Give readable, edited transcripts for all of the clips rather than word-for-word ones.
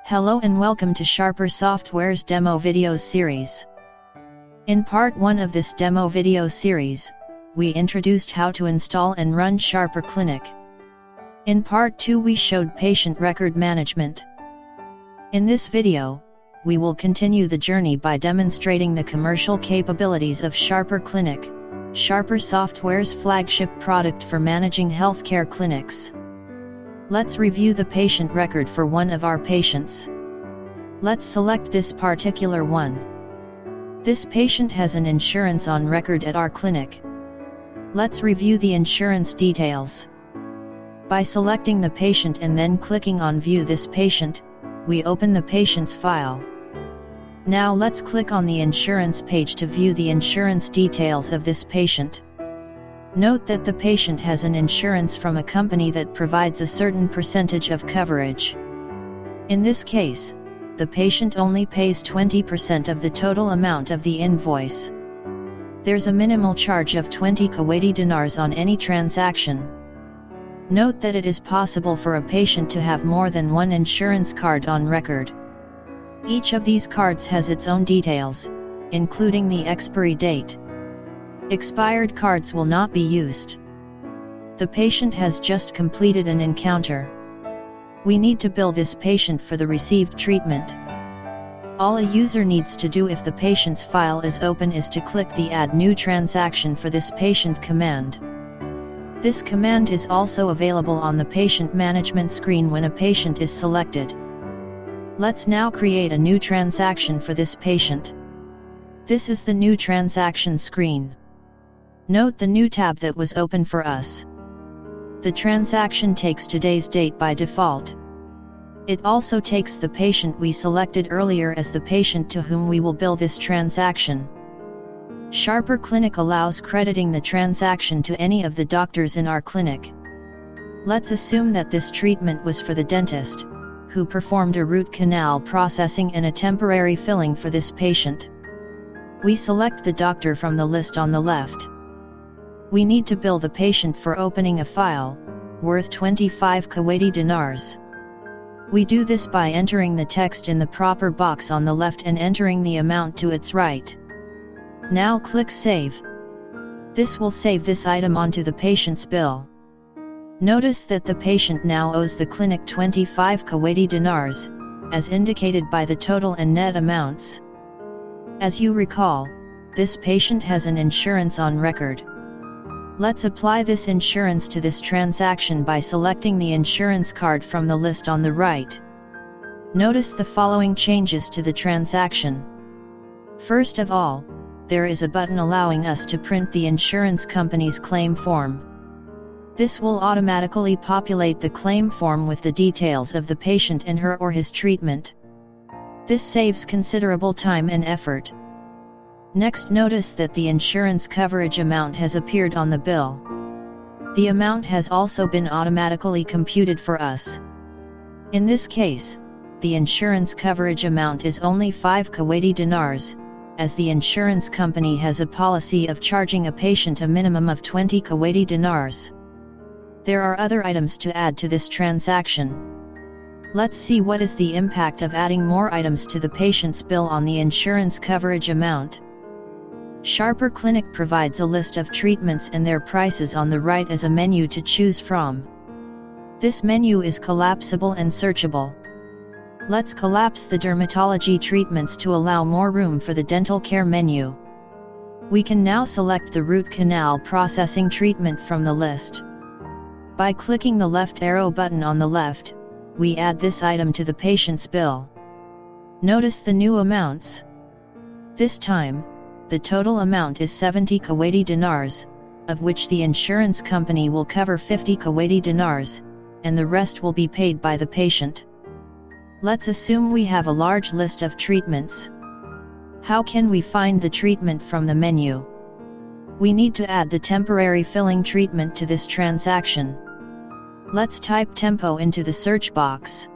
Hello and welcome to Sharper Software's demo videos series. In part 1 of this demo video series, we introduced how to install and run SharperClinic. In part 2 we showed patient record management. In this video, we will continue the journey by demonstrating the commercial capabilities of SharperClinic, Sharper Software's flagship product for managing healthcare clinics. Let's review the patient record for one of our patients. Let's select this particular one. This patient has an insurance on record at our clinic. Let's review the insurance details. By selecting the patient and then clicking on View this patient, we open the patient's file. Now let's click on the insurance page to view the insurance details of this patient. Note that the patient has an insurance from a company that provides a certain percentage of coverage. In this case, the patient only pays 20% of the total amount of the invoice. There's a minimal charge of 20 Kuwaiti dinars on any transaction. Note that it is possible for a patient to have more than one insurance card on record. Each of these cards has its own details, including the expiry date. Expired cards will not be used. The patient has just completed an encounter. We need to bill this patient for the received treatment. All a user needs to do if the patient's file is open is to click the Add New Transaction for this patient command. This command is also available on the patient management screen when a patient is selected. Let's now create a new transaction for this patient. This is the new transaction screen. Note the new tab that was open for us. The transaction takes today's date by default. It also takes the patient we selected earlier as the patient to whom we will bill this transaction. SharperClinic allows crediting the transaction to any of the doctors in our clinic. Let's assume that this treatment was for the dentist, who performed a root canal processing and a temporary filling for this patient. We select the doctor from the list on the left. We need to bill the patient for opening a file, worth 25 Kuwaiti dinars. We do this by entering the text in the proper box on the left and entering the amount to its right. Now click Save. This will save this item onto the patient's bill. Notice that the patient now owes the clinic 25 Kuwaiti dinars, as indicated by the total and net amounts. As you recall, this patient has an insurance on record. Let's apply this insurance to this transaction by selecting the insurance card from the list on the right. Notice the following changes to the transaction. First of all, there is a button allowing us to print the insurance company's claim form. This will automatically populate the claim form with the details of the patient and her or his treatment. This saves considerable time and effort. Next, notice that the insurance coverage amount has appeared on the bill. The amount has also been automatically computed for us. In this case, the insurance coverage amount is only 5 Kuwaiti dinars, as the insurance company has a policy of charging a patient a minimum of 20 Kuwaiti dinars. There are other items to add to this transaction. Let's see what is the impact of adding more items to the patient's bill on the insurance coverage amount. SharperClinic provides a list of treatments and their prices on the right as a menu to choose from. This menu is collapsible and searchable. Let's collapse the dermatology treatments to allow more room for the dental care menu. We can now select the root canal processing treatment from the list. By clicking the left arrow button on the left, we add this item to the patient's bill. Notice the new amounts. This time, the total amount is 70 Kuwaiti dinars, of which the insurance company will cover 50 Kuwaiti dinars, and the rest will be paid by the patient. Let's assume we have a large list of treatments. How can we find the treatment from the menu? We need to add the temporary filling treatment to this transaction. Let's type tempo into the search box.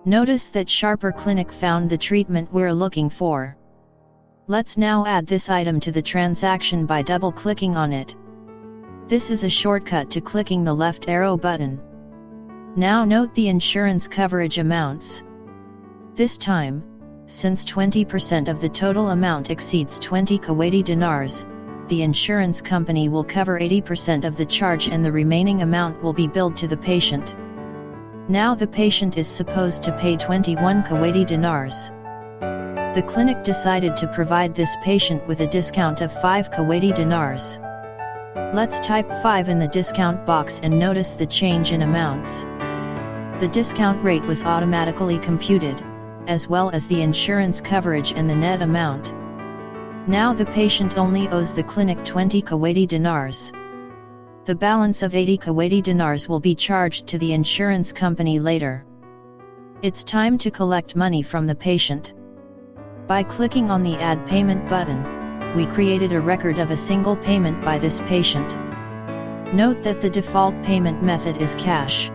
Notice that SharperClinic found the treatment we're looking for. Let's now add this item to the transaction by double-clicking on it. This is a shortcut to clicking the left arrow button. Now note the insurance coverage amounts. This time, since 20% of the total amount exceeds 20 Kuwaiti dinars, the insurance company will cover 80% of the charge and the remaining amount will be billed to the patient. Now the patient is supposed to pay 21 Kuwaiti dinars. The clinic decided to provide this patient with a discount of 5 Kuwaiti dinars. Let's type 5 in the discount box and notice the change in amounts. The discount rate was automatically computed, as well as the insurance coverage and the net amount. Now the patient only owes the clinic 20 Kuwaiti dinars. The balance of 80 Kuwaiti dinars will be charged to the insurance company later. It's time to collect money from the patient. By clicking on the Add Payment button, we created a record of a single payment by this patient. Note that the default payment method is cash.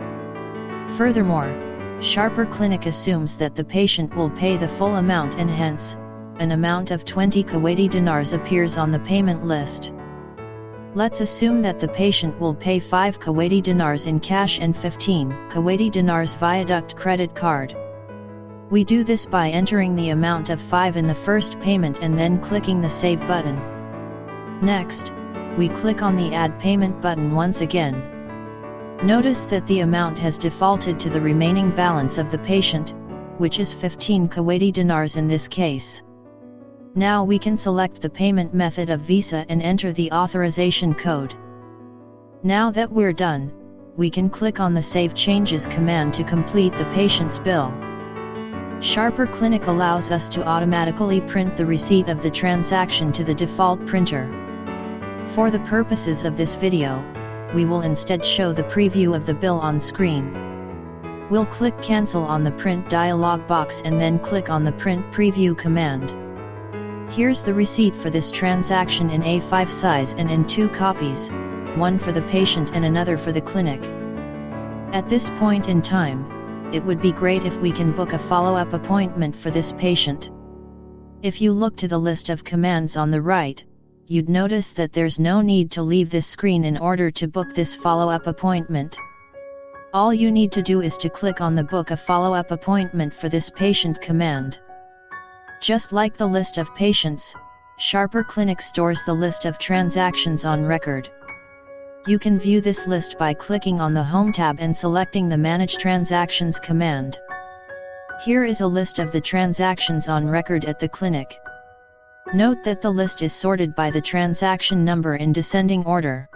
Furthermore, SharperClinic assumes that the patient will pay the full amount and hence, an amount of 20 Kuwaiti dinars appears on the payment list. Let's assume that the patient will pay 5 Kuwaiti dinars in cash and 15 Kuwaiti dinars via Duct credit card. We do this by entering the amount of 5 in the first payment and then clicking the Save button. Next, we click on the Add Payment button once again. Notice that the amount has defaulted to the remaining balance of the patient, which is 15 Kuwaiti dinars in this case. Now we can select the payment method of Visa and enter the authorization code. Now that we're done, we can click on the Save Changes command to complete the patient's bill. SharperClinic allows us to automatically print the receipt of the transaction to the default printer. For the purposes of this video, we will instead show the preview of the bill on screen. We'll click Cancel on the Print dialog box and then click on the Print Preview command. Here's the receipt for this transaction in A5 size and in 2 copies, one for the patient and another for the clinic. At this point in time, it would be great if we can book a follow-up appointment for this patient. If you look to the list of commands on the right, you'd notice that there's no need to leave this screen in order to book this follow-up appointment. All you need to do is to click on the Book a Follow-up Appointment for this patient command. Just like the list of patients, SharperClinic stores the list of transactions on record. You can view this list by clicking on the Home tab and selecting the Manage Transactions command. Here is a list of the transactions on record at the clinic. Note that the list is sorted by the transaction number in descending order.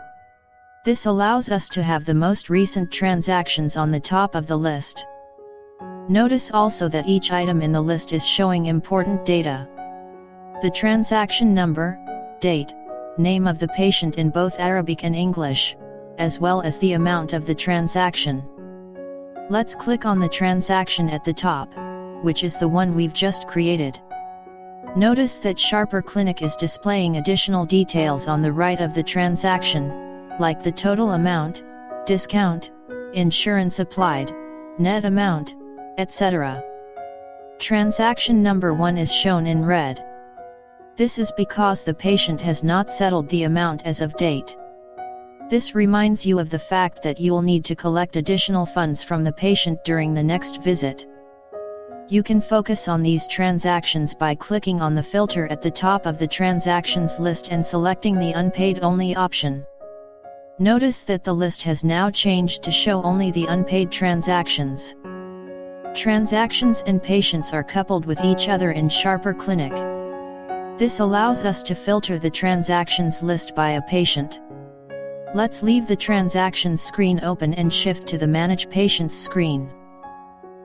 This allows us to have the most recent transactions on the top of the list. Notice also that each item in the list is showing important data. The transaction number, date, name of the patient in both Arabic and English, as well as the amount of the transaction. Let's click on the transaction at the top, which is the one we've just created. Notice that SharperClinic is displaying additional details on the right of the transaction, like the total amount, discount, insurance applied, net amount, etc. Transaction number 1 is shown in red. This is because the patient has not settled the amount as of date. This reminds you of the fact that you will need to collect additional funds from the patient during the next visit. You can focus on these transactions by clicking on the filter at the top of the transactions list and selecting the Unpaid Only option. Notice that the list has now changed to show only the unpaid transactions. Transactions and patients are coupled with each other in SharperClinic. This allows us to filter the transactions list by a patient. Let's leave the transactions screen open and shift to the Manage Patients screen.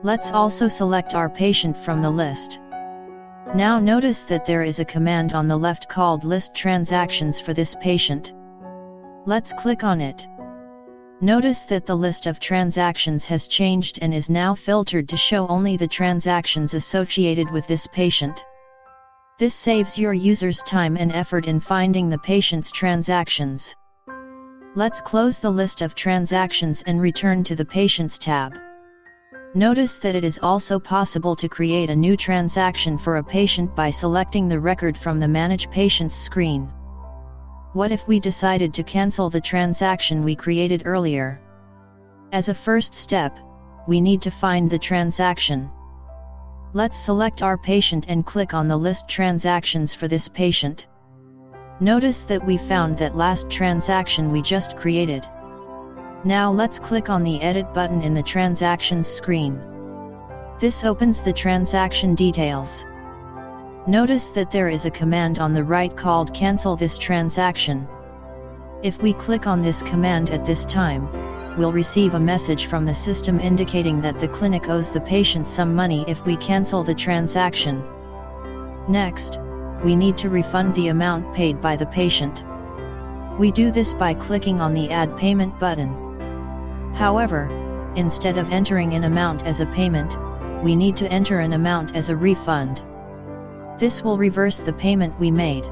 Let's also select our patient from the list. Now notice that there is a command on the left called List Transactions for this patient. Let's click on it. Notice that the list of transactions has changed and is now filtered to show only the transactions associated with this patient. This saves your users time and effort in finding the patient's transactions. Let's close the list of transactions and return to the Patients tab. Notice that it is also possible to create a new transaction for a patient by selecting the record from the Manage Patients screen. What if we decided to cancel the transaction we created earlier? As a first step, we need to find the transaction. Let's select our patient and click on the list transactions for this patient. Notice that we found that last transaction we just created. Now let's click on the Edit button in the Transactions screen. This opens the transaction details. Notice that there is a command on the right called Cancel this transaction. If we click on this command at this time, we'll receive a message from the system indicating that the clinic owes the patient some money if we cancel the transaction. Next, we need to refund the amount paid by the patient. We do this by clicking on the Add Payment button. However, instead of entering an amount as a payment, we need to enter an amount as a refund. This will reverse the payment we made.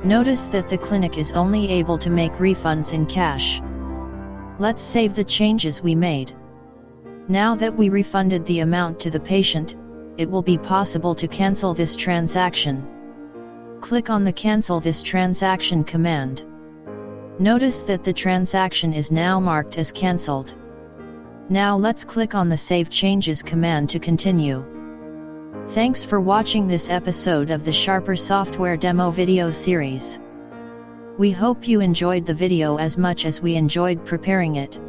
Notice that the clinic is only able to make refunds in cash. Let's save the changes we made. Now that we refunded the amount to the patient, it will be possible to cancel this transaction. Click on the Cancel this transaction command. Notice that the transaction is now marked as cancelled. Now let's click on the Save Changes command to continue. Thanks for watching this episode of the Sharper Software Demo video series. We hope you enjoyed the video as much as we enjoyed preparing it.